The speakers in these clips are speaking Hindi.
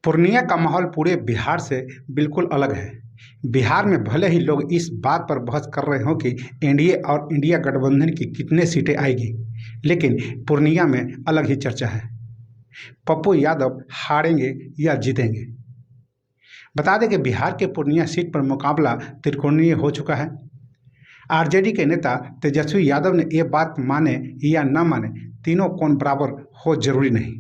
पूर्णिया का माहौल पूरे बिहार से बिल्कुल अलग है। बिहार में भले ही लोग इस बात पर बहस कर रहे हों कि एनडीए और इंडिया गठबंधन की कितने सीटें आएगी, लेकिन पूर्णिया में अलग ही चर्चा है। पप्पू यादव हारेंगे या जीतेंगे? बता दें कि बिहार के पूर्णिया सीट पर मुकाबला त्रिकोणीय हो चुका है। आरजेडी के नेता तेजस्वी यादव ने ये बात माने या न माने, तीनों कोण बराबर हो जरूरी नहीं,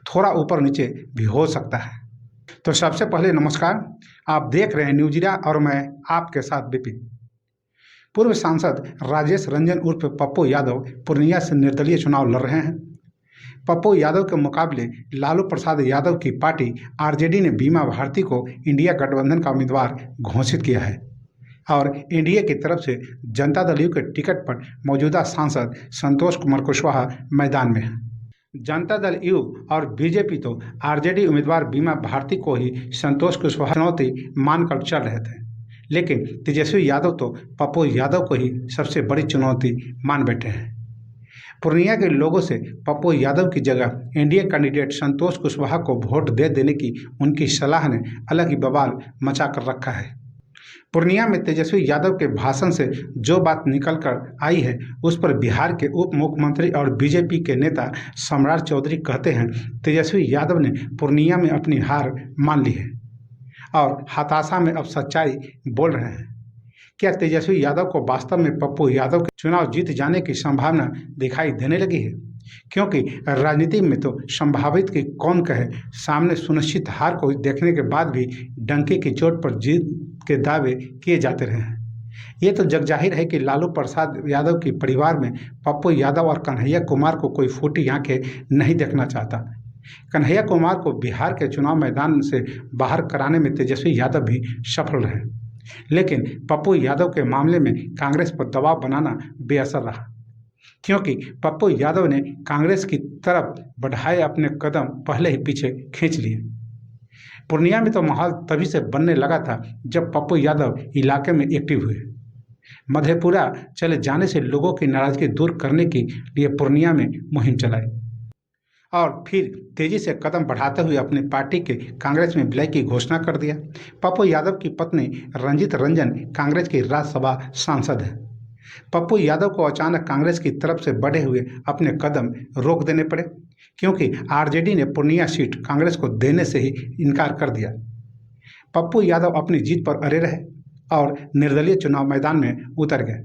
थोड़ा ऊपर नीचे भी हो सकता है। तो सबसे पहले नमस्कार, आप देख रहे हैं न्यूज़ीरा और मैं आपके साथ विपिन। पूर्व सांसद राजेश रंजन उर्फ पप्पू यादव पूर्णिया से निर्दलीय चुनाव लड़ रहे हैं। पप्पू यादव के मुकाबले लालू प्रसाद यादव की पार्टी आरजेडी ने बीमा भारती को इंडिया गठबंधन का उम्मीदवार घोषित किया है और एनडीए की तरफ से जनता दल यू के टिकट पर मौजूदा सांसद संतोष कुमार कुशवाहा मैदान में हैं। जनता दल यू और बीजेपी तो आरजेडी उम्मीदवार बीमा भारती को ही संतोष कुशवाहा चुनौती मानकर चल रहे थे, लेकिन तेजस्वी यादव तो पप्पू यादव को ही सबसे बड़ी चुनौती मान बैठे हैं। पूर्णिया के लोगों से पप्पू यादव की जगह एनडीए कैंडिडेट संतोष कुशवाहा को वोट दे देने की उनकी सलाह ने अलग ही बवाल मचा कर रखा है। पूर्णिया में तेजस्वी यादव के भाषण से जो बात निकल कर आई है, उस पर बिहार के उप मुख्यमंत्री और बीजेपी के नेता सम्राट चौधरी कहते हैं, तेजस्वी यादव ने पूर्णिया में अपनी हार मान ली है और हताशा में अब सच्चाई बोल रहे हैं। क्या तेजस्वी यादव को वास्तव में पप्पू यादव के चुनाव जीत जाने की संभावना दिखाई देने लगी है? क्योंकि राजनीति में तो संभावित की कौन कहे, सामने सुनिश्चित हार को देखने के बाद भी डंके की चोट पर जीत के दावे किए जाते रहे हैं। ये तो जगजाहिर है कि लालू प्रसाद यादव के परिवार में पप्पू यादव और कन्हैया कुमार को कोई फूटी आंखें नहीं देखना चाहता। कन्हैया कुमार को बिहार के चुनाव मैदान से बाहर कराने में तेजस्वी यादव भी सफल रहे, लेकिन पप्पू यादव के मामले में कांग्रेस पर दबाव बनाना बेअसर रहा, क्योंकि पप्पू यादव ने कांग्रेस की तरफ बढ़ाए अपने कदम पहले ही पीछे खींच लिए। पूर्णिया में तो माहौल तभी से बनने लगा था जब पप्पू यादव इलाके में एक्टिव हुए। मधेपुरा चले जाने से लोगों की नाराजगी दूर करने के लिए पूर्णिया में मुहिम चलाई और फिर तेजी से कदम बढ़ाते हुए अपनी पार्टी के कांग्रेस में विलय की घोषणा कर दिया। पप्पू यादव की पत्नी रंजित रंजन कांग्रेस की राज्यसभा सांसद है। पप्पू यादव को अचानक कांग्रेस की तरफ से बढ़े हुए अपने कदम रोक देने पड़े, क्योंकि आरजेडी ने पूर्णिया सीट कांग्रेस को देने से ही इनकार कर दिया। पप्पू यादव अपनी जीत पर अड़े रहे और निर्दलीय चुनाव मैदान में उतर गए।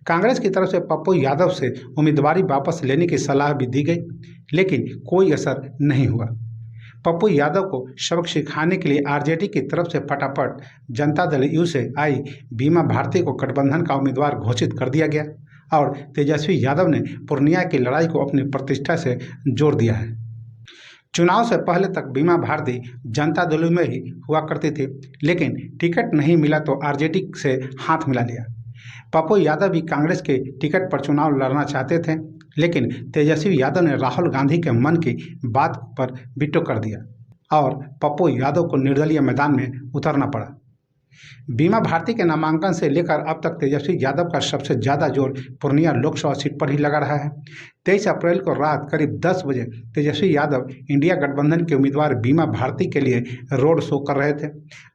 कांग्रेस की तरफ से पप्पू यादव से उम्मीदवारी वापस लेने की सलाह भी दी गई, लेकिन कोई असर नहीं हुआ। पप्पू यादव को सबक सिखाने के लिए आरजेडी की तरफ से फटाफट जनता दल यू से आई बीमा भारती को गठबंधन का उम्मीदवार घोषित कर दिया गया और तेजस्वी यादव ने पूर्णिया की लड़ाई को अपनी प्रतिष्ठा से जोड़ दिया है। चुनाव से पहले तक बीमा भारती जनता दल में ही हुआ करती थी, लेकिन टिकट नहीं मिला तो आरजेडी से हाथ मिला लिया। पप्पू यादव भी कांग्रेस के टिकट पर चुनाव लड़ना चाहते थे, लेकिन तेजस्वी यादव ने राहुल गांधी के मन की बात पर वीटो कर दिया और पप्पू यादव को निर्दलीय मैदान में उतरना पड़ा। बीमा भारती के नामांकन से लेकर अब तक तेजस्वी यादव का सबसे ज़्यादा जोर पूर्णिया लोकसभा सीट पर ही लगा रहा है। 23 अप्रैल को रात करीब 10 बजे तेजस्वी यादव इंडिया गठबंधन के उम्मीदवार बीमा भारती के लिए रोड शो कर रहे थे।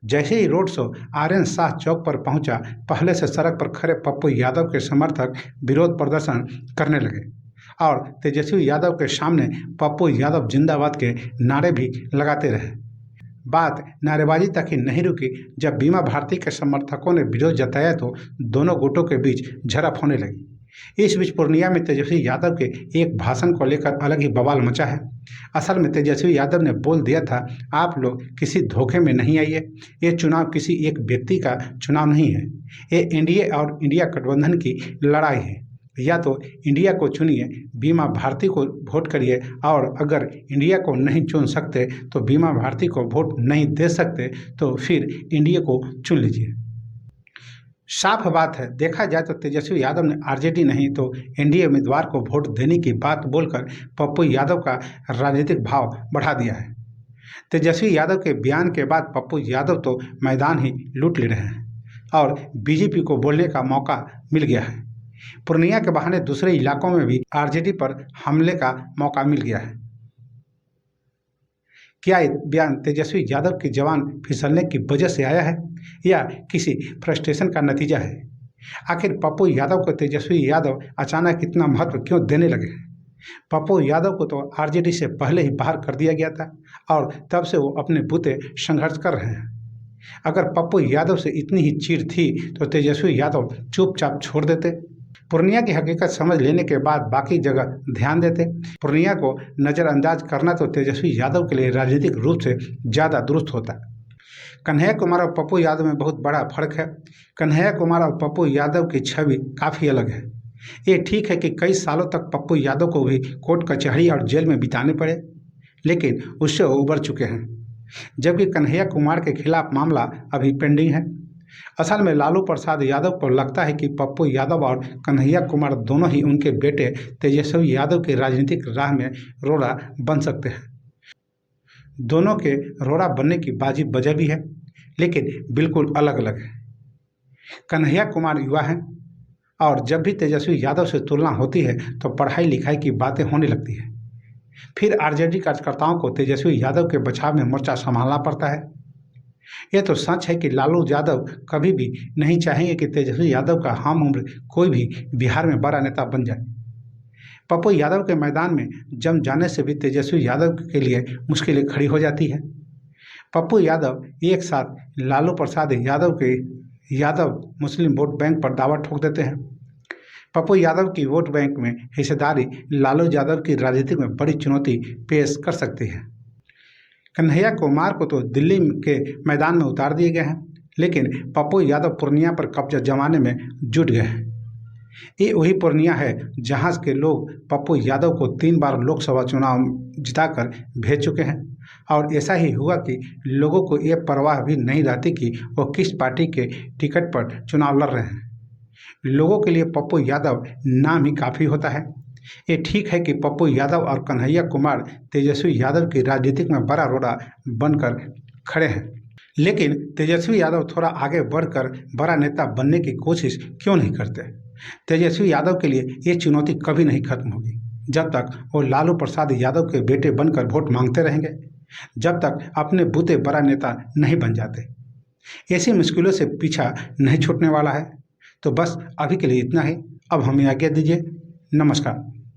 जैसे ही रोड शो आर्यन शाह चौक पर पहुंचा, पहले से सड़क पर खड़े पप्पू यादव के समर्थक विरोध प्रदर्शन करने लगे और तेजस्वी यादव के सामने पप्पू यादव जिंदाबाद के नारे भी लगाते रहे। बात नारेबाजी तक ही नहीं रुकी। जब बीमा भारती के समर्थकों ने विरोध जताया तो दोनों गुटों के बीच झड़प होने लगी। इस बीच पूर्णिया में तेजस्वी यादव के एक भाषण को लेकर अलग ही बवाल मचा है। असल में तेजस्वी यादव ने बोल दिया था, आप लोग किसी धोखे में नहीं आइए, ये चुनाव किसी एक व्यक्ति का चुनाव नहीं है, ये एनडीए और इंडिया गठबंधन की लड़ाई है। या तो इंडिया को चुनिए, बीमा भारती को वोट करिए, और अगर इंडिया को नहीं चुन सकते तो बीमा भारती को वोट नहीं दे सकते तो फिर इंडिया को चुन लीजिए। साफ बात है, देखा जाए तो तेजस्वी यादव ने आरजेडी नहीं तो एनडीए उम्मीदवार को वोट देने की बात बोलकर पप्पू यादव का राजनीतिक भाव बढ़ा दिया है। तेजस्वी यादव के बयान के बाद पप्पू यादव तो मैदान ही लूट ले रहे हैं और बीजेपी को बोलने का मौका मिल गया है। पूर्णिया के बहाने दूसरे इलाकों में भी आरजेडी पर हमले का मौका मिल गया है। क्या ये बयान तेजस्वी यादव की जवान फिसलने की वजह से आया है या किसी फ्रस्ट्रेशन का नतीजा है? आखिर पप्पू यादव को तेजस्वी यादव अचानक इतना महत्व क्यों देने लगे हैं? पप्पू यादव को तो आरजेडी से पहले ही बाहर कर दिया गया था और तब से वो अपने बूते संघर्ष कर रहे हैं। अगर पप्पू यादव से इतनी ही चीड़ थी तो तेजस्वी यादव चुपचाप छोड़ देते, पूर्णिया की हकीकत समझ लेने के बाद बाकी जगह ध्यान देते। पूर्णिया को नज़रअंदाज करना तो तेजस्वी यादव के लिए राजनीतिक रूप से ज़्यादा दुरुस्त होता। कन्हैया कुमार और पप्पू यादव में बहुत बड़ा फर्क है। कन्हैया कुमार और पप्पू यादव की छवि काफ़ी अलग है। ये ठीक है कि कई सालों तक पप्पू यादव को भी कोर्ट कचहरी और जेल में बिताने पड़े, लेकिन उससे वो उबर चुके हैं, जबकि कन्हैया कुमार के खिलाफ मामला अभी पेंडिंग है। असल में लालू प्रसाद यादव को लगता है कि पप्पू यादव और कन्हैया कुमार दोनों ही उनके बेटे तेजस्वी यादव के राजनीतिक राह में रोड़ा बन सकते हैं। दोनों के रोड़ा बनने की बाजी बजा भी है, लेकिन बिल्कुल अलग अलग है। कन्हैया कुमार युवा हैं और जब भी तेजस्वी यादव से तुलना होती है तो पढ़ाई लिखाई की बातें होने लगती है। फिर आरजेडी कार्यकर्ताओं को तेजस्वी यादव के बचाव में मोर्चा संभालना पड़ता है। यह तो सच है कि लालू यादव कभी भी नहीं चाहेंगे कि तेजस्वी यादव का हम उम्र कोई भी बिहार में बड़ा नेता बन जाए। पप्पू यादव के मैदान में जम जाने से भी तेजस्वी यादव के लिए मुश्किलें खड़ी हो जाती है। पप्पू यादव एक साथ लालू प्रसाद यादव के यादव मुस्लिम वोट बैंक पर दावा ठोक देते हैं। पप्पू यादव की वोट बैंक में हिस्सेदारी लालू यादव की राजनीति में बड़ी चुनौती पेश कर सकती है। कन्हैया कुमार को तो दिल्ली के मैदान में उतार दिए गए हैं, लेकिन पप्पू यादव पूर्णिया पर कब्जा जमाने में जुट गए हैं। ये वही पूर्णिया है जहां के लोग पप्पू यादव को 3 बार लोकसभा चुनाव जिताकर भेज चुके हैं और ऐसा ही हुआ कि लोगों को ये परवाह भी नहीं रहती कि वो किस पार्टी के टिकट पर चुनाव लड़ रहे हैं। लोगों के लिए पप्पू यादव नाम ही काफ़ी होता है। ये ठीक है कि पप्पू यादव और कन्हैया कुमार तेजस्वी यादव की राजनीतिक में बड़ा रोड़ा बनकर खड़े हैं, लेकिन तेजस्वी यादव थोड़ा आगे बढ़कर बड़ा नेता बनने की कोशिश क्यों नहीं करते? तेजस्वी यादव के लिए ये चुनौती कभी नहीं खत्म होगी जब तक वो लालू प्रसाद यादव के बेटे बनकर वोट मांगते रहेंगे, जब तक अपने बूते बड़ा नेता नहीं बन जाते। ऐसी मुश्किलों से पीछा नहीं छूटने वाला है। तो बस अभी के लिए इतना ही। अब हमें आज्ञा दीजिए। नमस्कार।